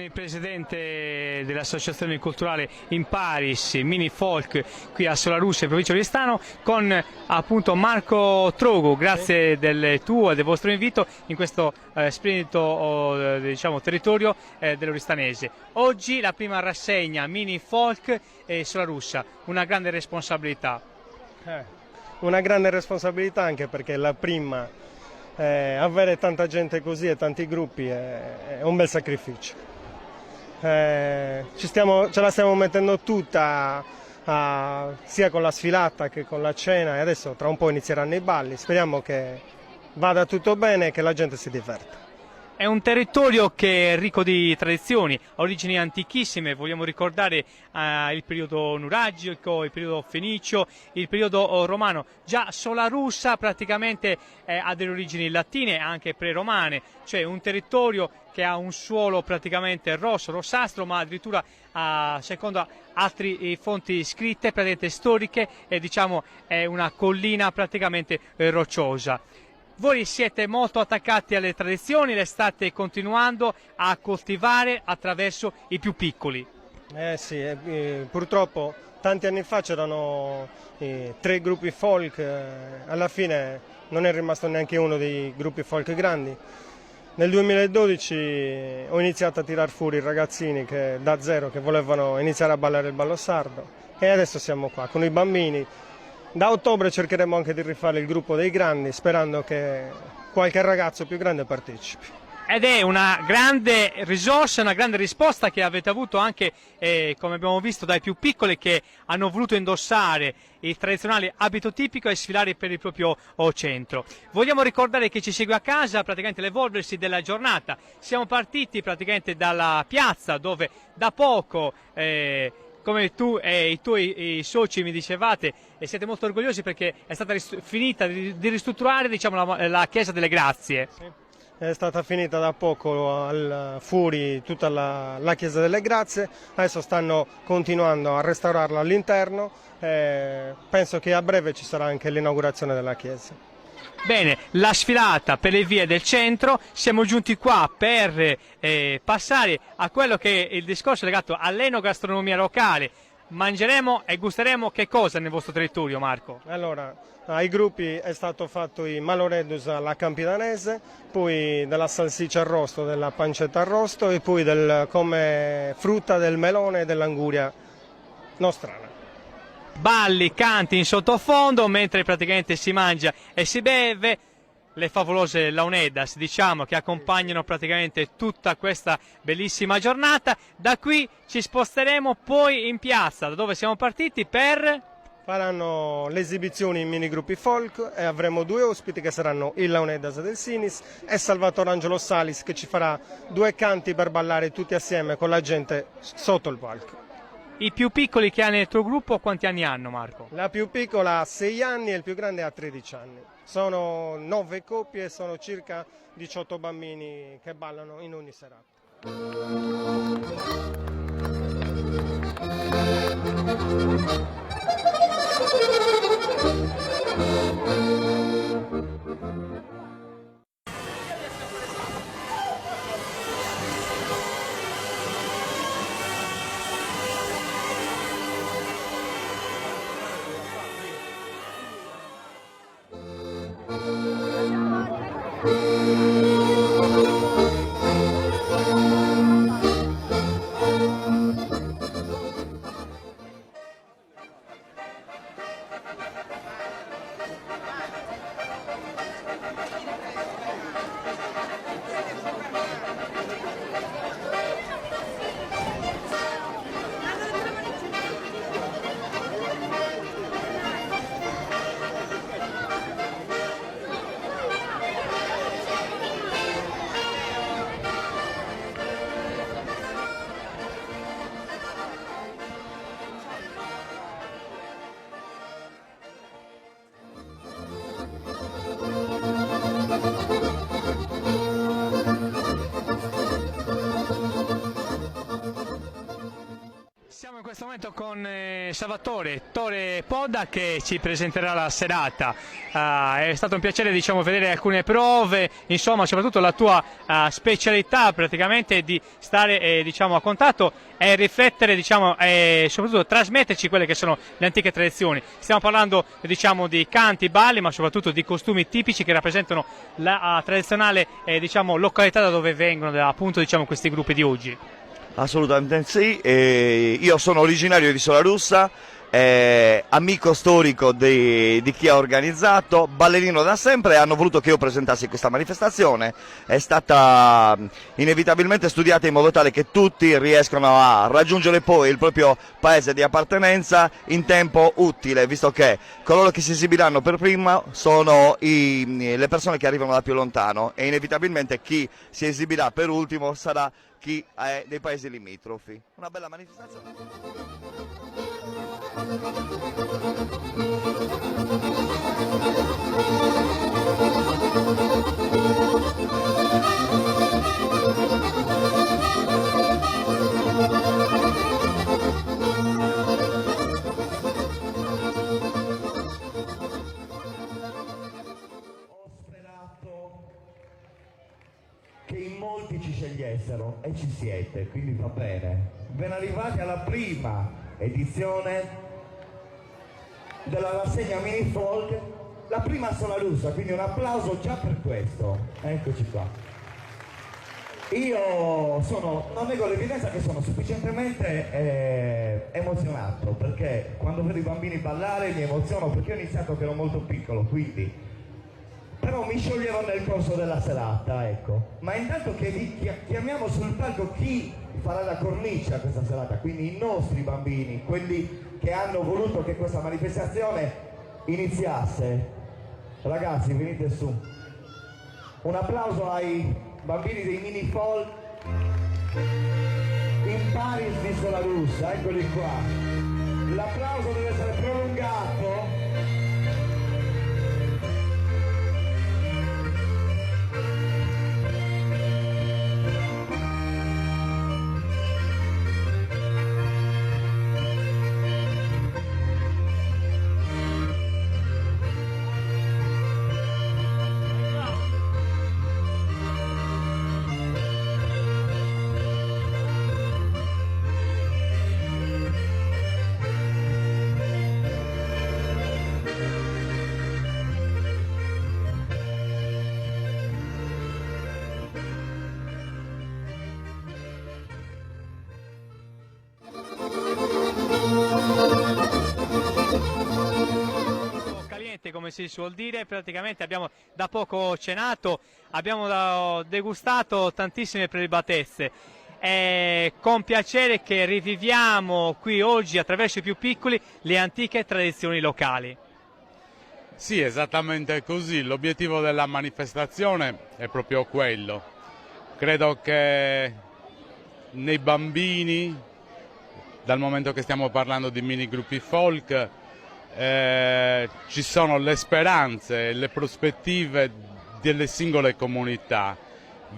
il presidente dell'associazione culturale Imparis Mini Folk qui a Solarussa, in provincia di Oristano, con appunto Marco Trogu. Grazie del tuo e del vostro invito in questo splendido diciamo, territorio dell'Oristanese. Oggi la prima rassegna Mini Folk Solarussa, una grande responsabilità. Una grande responsabilità anche perché la prima, avere tanta gente così e tanti gruppi è un bel sacrificio. Ce la stiamo mettendo tutta, sia con la sfilata che con la cena, e adesso tra un po' inizieranno i balli. Speriamo che vada tutto bene e che la gente si diverta. È un territorio che è ricco di tradizioni, ha origini antichissime. Vogliamo ricordare il periodo nuragico, il periodo fenicio, il periodo romano. Già Solarussa praticamente ha delle origini latine, anche pre-romane, cioè un territorio che ha un suolo praticamente rossastro, ma addirittura secondo altre fonti scritte, praticamente storiche, diciamo è una collina praticamente rocciosa. Voi siete molto attaccati alle tradizioni, le state continuando a coltivare attraverso i più piccoli. Sì, purtroppo tanti anni fa c'erano 3 gruppi folk, alla fine non è rimasto neanche uno dei gruppi folk grandi. Nel 2012 ho iniziato a tirar fuori i ragazzini da zero che volevano iniziare a ballare il ballo sardo, e adesso siamo qua con i bambini. Da ottobre cercheremo anche di rifare il gruppo dei grandi, sperando che qualche ragazzo più grande partecipi. Ed è una grande risorsa, una grande risposta che avete avuto anche, come abbiamo visto, dai più piccoli che hanno voluto indossare il tradizionale abito tipico e sfilare per il proprio centro. Vogliamo ricordare che ci segue a casa praticamente l'evolversi della giornata. Siamo partiti praticamente dalla piazza dove da poco... come tu e i tuoi soci mi dicevate, e siete molto orgogliosi perché è stata finita di ristrutturare, diciamo, la Chiesa delle Grazie. Sì. È stata finita da poco fuori tutta la Chiesa delle Grazie, adesso stanno continuando a restaurarla all'interno, penso che a breve ci sarà anche l'inaugurazione della Chiesa. Bene, la sfilata per le vie del centro, siamo giunti qua per passare a quello che è il discorso legato all'enogastronomia locale. Mangeremo e gusteremo che cosa nel vostro territorio, Marco? Allora, ai gruppi è stato fatto i maloredus alla campidanese, poi della salsiccia arrosto, della pancetta arrosto e poi come frutta del melone e dell'anguria nostrana. Balli, canti in sottofondo mentre praticamente si mangia e si beve, le favolose launedas, diciamo, che accompagnano praticamente tutta questa bellissima giornata. Da qui ci sposteremo poi in piazza, da dove siamo partiti per... Faranno le esibizioni in minigruppi folk e avremo 2 ospiti che saranno il Launedas del Sinis e Salvatore Angelo Salis, che ci farà 2 canti per ballare tutti assieme con la gente sotto il palco. I più piccoli che ha nel tuo gruppo quanti anni hanno, Marco? La più piccola ha 6 anni e il più grande ha 13 anni. Sono 9 coppie e sono circa 18 bambini che ballano in ogni serata. Siamo in questo momento con Salvatore Tore Podda che ci presenterà la serata. È stato un piacere, diciamo, vedere alcune prove, insomma, soprattutto la tua specialità praticamente di stare diciamo, a contatto e riflettere, diciamo, e soprattutto trasmetterci quelle che sono le antiche tradizioni. Stiamo parlando, diciamo, di canti, balli, ma soprattutto di costumi tipici che rappresentano la tradizionale diciamo, località da dove vengono appunto, diciamo, questi gruppi di oggi. Assolutamente sì, io sono originario di Solarussa, amico storico di chi ha organizzato, ballerino da sempre, e hanno voluto che io presentassi questa manifestazione. È stata inevitabilmente studiata in modo tale che tutti riescano a raggiungere poi il proprio paese di appartenenza in tempo utile, visto che coloro che si esibiranno per prima sono le persone che arrivano da più lontano, e inevitabilmente chi si esibirà per ultimo sarà chi è dei paesi limitrofi. Una bella manifestazione. Che in molti ci scegliessero, e ci siete, quindi va bene. Ben arrivati alla prima edizione della rassegna Mini Folk, la prima a Solarussa, quindi un applauso già per questo. Eccoci qua. Io non nego l'evidenza che sono sufficientemente emozionato, perché quando vedo i bambini ballare mi emoziono, perché ho iniziato che ero molto piccolo, quindi però mi scioglierò nel corso della serata, ecco. Ma intanto che vi chiamiamo sul palco chi farà da cornice a questa serata, quindi i nostri bambini, quelli che hanno voluto che questa manifestazione iniziasse. Ragazzi, venite su. Un applauso ai bambini dei Mini Folk in Paris di Solarussa, eccoli qua. L'applauso deve essere prolungato. Come si suol dire, praticamente abbiamo da poco cenato, abbiamo degustato tantissime prelibatezze. È con piacere che riviviamo qui oggi attraverso i più piccoli le antiche tradizioni locali. Sì, esattamente così, l'obiettivo della manifestazione è proprio quello. Credo che nei bambini, dal momento che stiamo parlando di mini gruppi folk, ci sono le speranze e le prospettive delle singole comunità.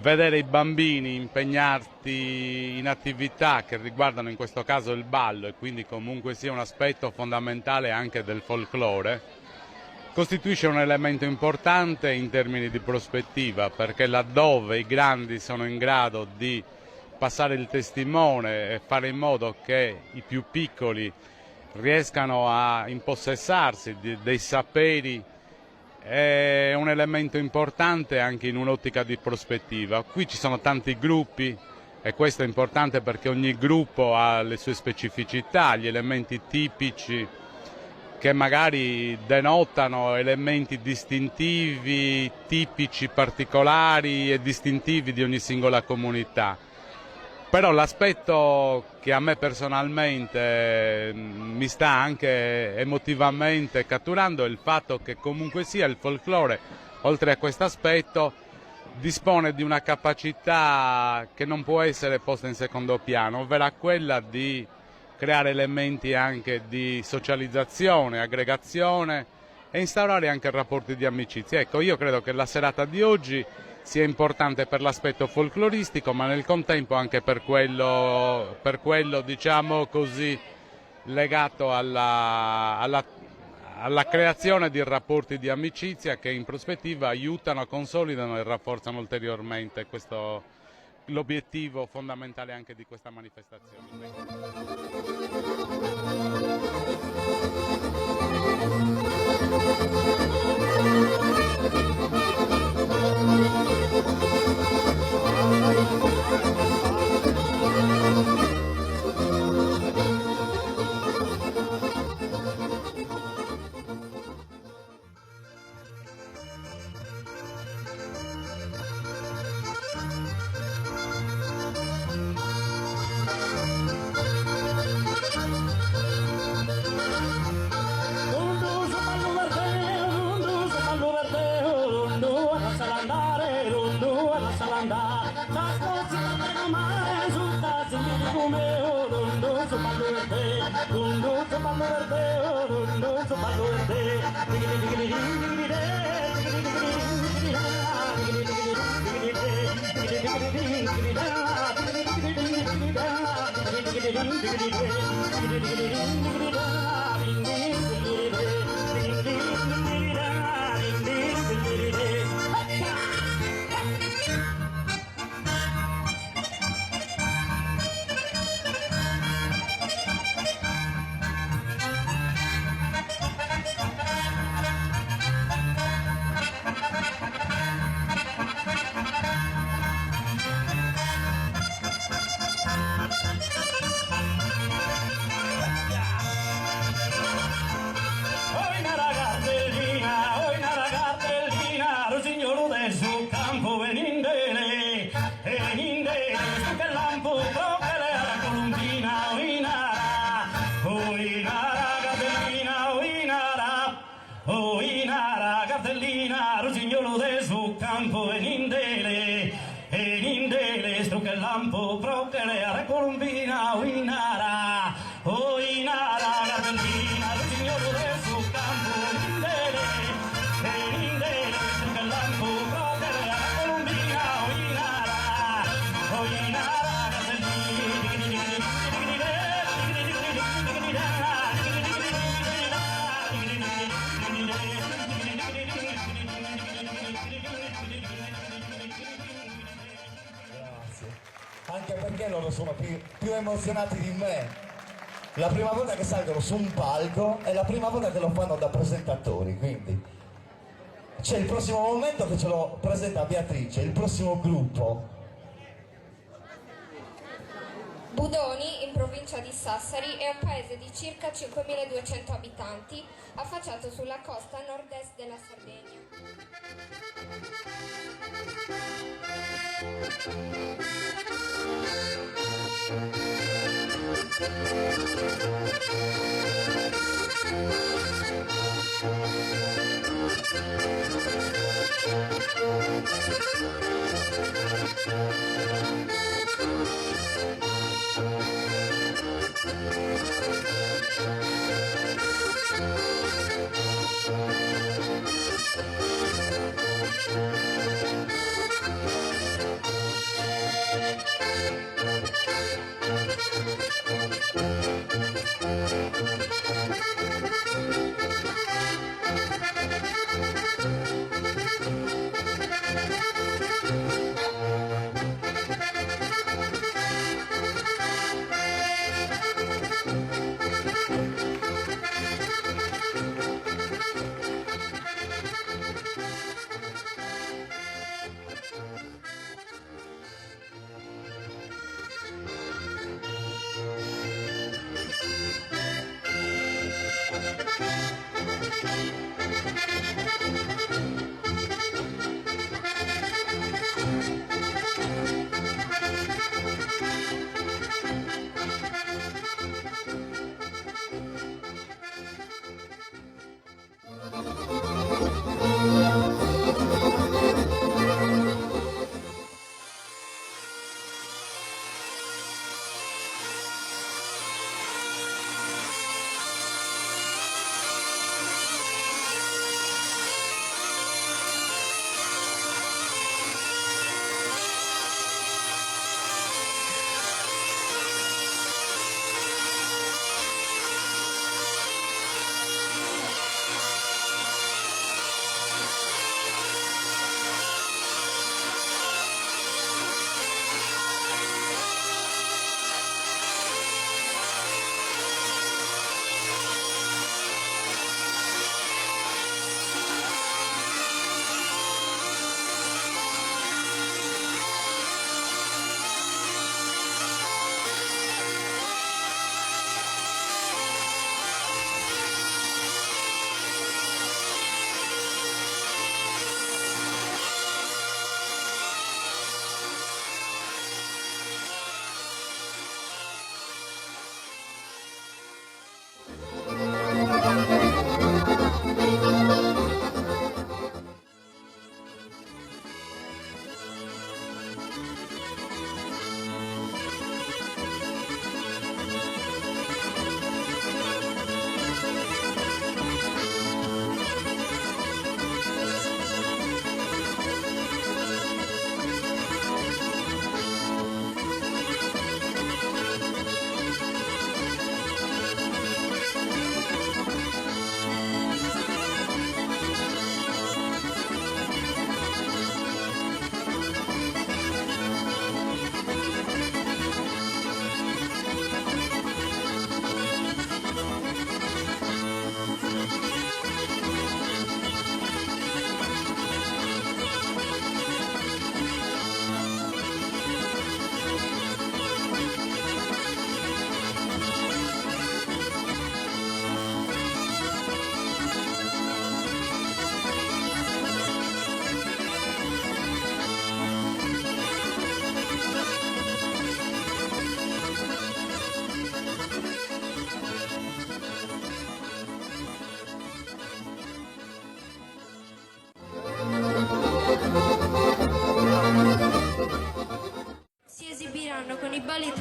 Vedere i bambini impegnarsi in attività che riguardano in questo caso il ballo, e quindi comunque sia un aspetto fondamentale anche del folklore, costituisce un elemento importante in termini di prospettiva, perché laddove i grandi sono in grado di passare il testimone e fare in modo che i più piccoli riescano a impossessarsi dei saperi, è un elemento importante anche in un'ottica di prospettiva. Qui ci sono tanti gruppi e questo è importante perché ogni gruppo ha le sue specificità, gli elementi tipici che magari denotano elementi distintivi, tipici, particolari e distintivi di ogni singola comunità. Però l'aspetto che a me personalmente mi sta anche emotivamente catturando è il fatto che comunque sia il folklore, oltre a questo aspetto, dispone di una capacità che non può essere posta in secondo piano, ovvero quella di creare elementi anche di socializzazione, aggregazione e instaurare anche rapporti di amicizia. Ecco, io credo che la serata di oggi sia importante per l'aspetto folcloristico, ma nel contempo anche per quello diciamo così, legato alla creazione di rapporti di amicizia che in prospettiva aiutano, consolidano e rafforzano ulteriormente l'obiettivo fondamentale anche di questa manifestazione. Anche perché loro sono più emozionati di me. La prima volta che salgono su un palco è la prima volta che lo fanno da presentatori, quindi c'è il prossimo momento che ce lo presenta Beatrice, il prossimo gruppo. Budoni, in provincia di Sassari, è un paese di circa 5.200 abitanti, affacciato sulla costa nord-est della Sardegna.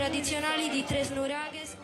tradizionali di Tres Nuragues.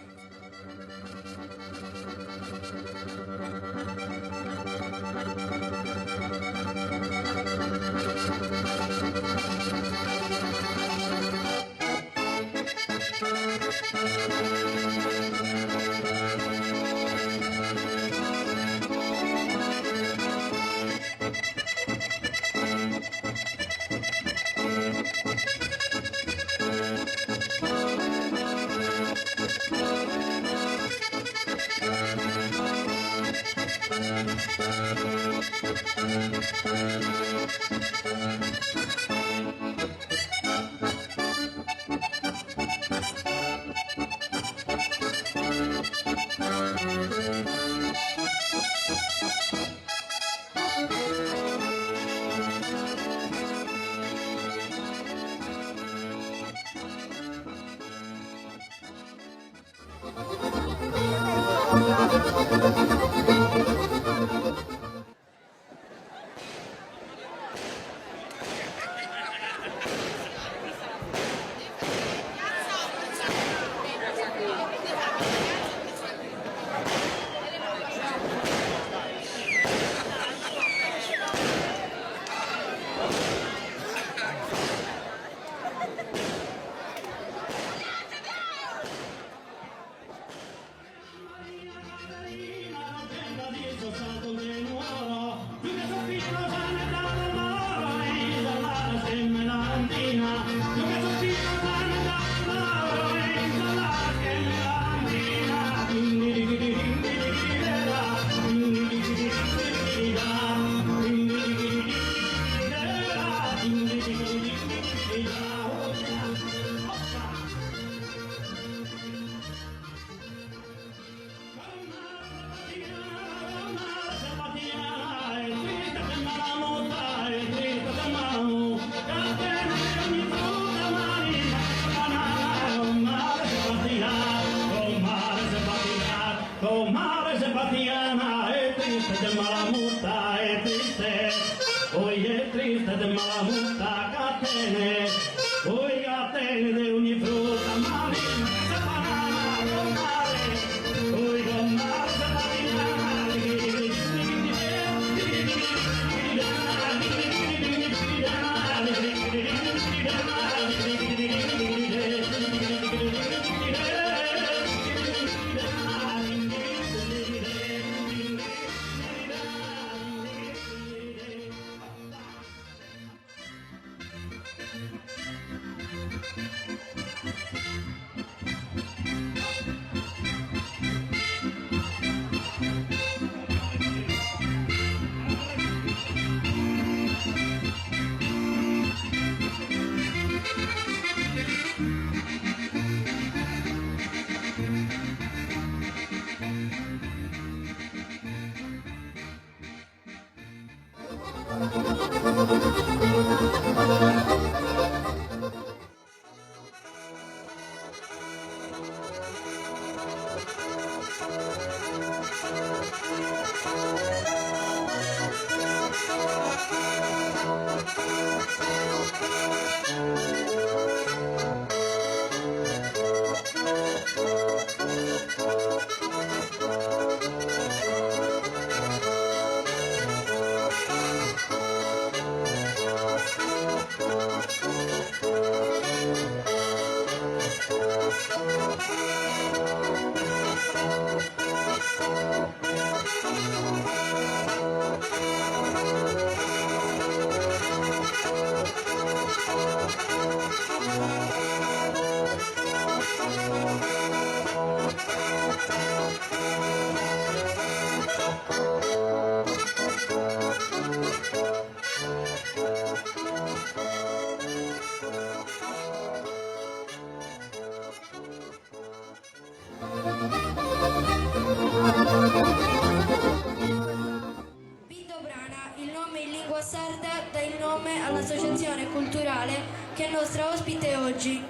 Vitobrana, il nome in lingua sarda dà il nome all'associazione culturale che è nostra ospite oggi,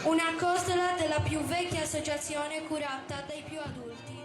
una costola della più vecchia associazione curata dai più adulti.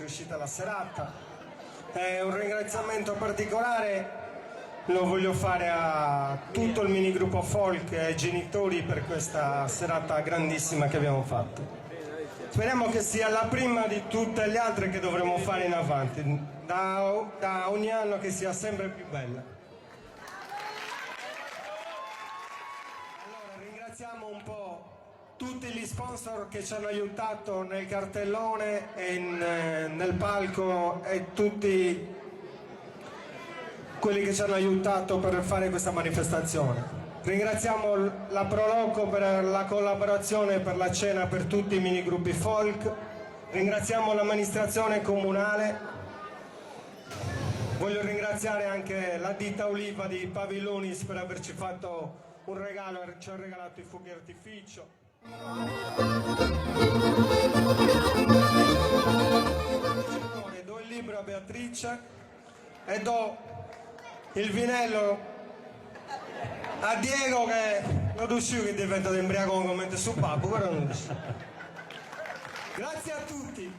riuscita la serata. Un ringraziamento particolare lo voglio fare a tutto il minigruppo folk e ai genitori per questa serata grandissima che abbiamo fatto. Speriamo che sia la prima di tutte le altre che dovremo fare in avanti, da ogni anno che sia sempre più bella. Allora, ringraziamo un po' tutti gli sponsor che ci hanno aiutato nel cartellone e nel palco e tutti quelli che ci hanno aiutato per fare questa manifestazione. Ringraziamo la Proloco per la collaborazione per la cena per tutti i minigruppi folk, ringraziamo l'amministrazione comunale, voglio ringraziare anche la ditta Oliva di Pavillonis per averci fatto un regalo, ci ha regalato i fuochi d'artificio. Do il libro a Beatrice e do il vinello a Diego, che non riuscivo, che diventa embriaco come su Babbo, però non riuscivo. Grazie a tutti.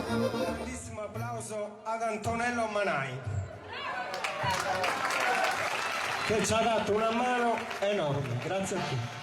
Un grandissimo applauso ad Antonello Manai, che ci ha dato una mano enorme. Grazie a tutti.